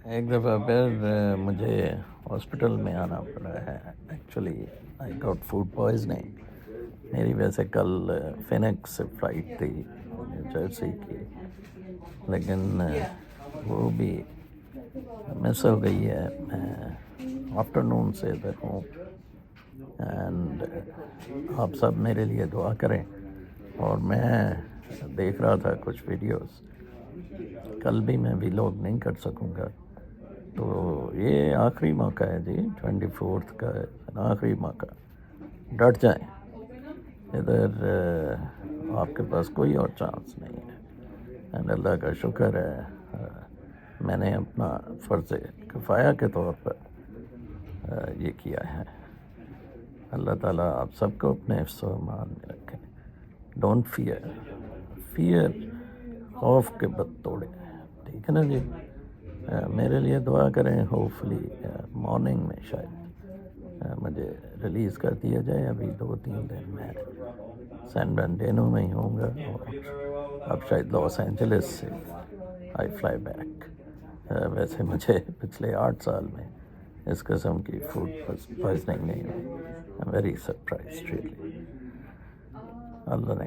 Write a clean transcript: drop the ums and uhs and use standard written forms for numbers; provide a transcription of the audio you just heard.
ایک دفعہ پھر مجھے ہاسپٹل میں آنا پڑا ہے. Actually I got food poisoning. میری ویسے کل فینکس سے فلائٹ تھی نیو جرسی کی، لیکن وہ بھی مس ہو گئی ہے. میں آفٹر نون سے ادھر ہوں، اینڈ آپ سب میرے لیے دعا کریں. اور میں دیکھ رہا تھا کچھ ویڈیوز، کل بھی میں ویلاگ نہیں کر سکوں گا. تو یہ آخری موقع ہے جی، 24 کا آخری موقع. ڈٹ جائیں، ادھر آپ کے پاس کوئی اور چانس نہیں ہے. اینڈ اللہ کا شکر ہے میں نے اپنا فرض کفایہ کے طور پر یہ کیا ہے. اللہ تعالیٰ آپ سب کو اپنے حفظ و امان میں رکھیں. ڈونٹ فیئر خوف کے بت توڑے، ٹھیک ہے نا جی. میرے لیے دعا کریں. ہوپفلی مارننگ میں شاید مجھے ریلیز کر دیا جائے. ابھی 2-3 دن میں سین برنارڈینو میں ہی ہوں گا، اور اب شاید لاس اینجلس سے آئی فلائی بیک. ویسے مجھے پچھلے 8 سال میں اس قسم کی فوڈ پوائزننگ نہیں ہوئی. Very surprised really. اللہ نے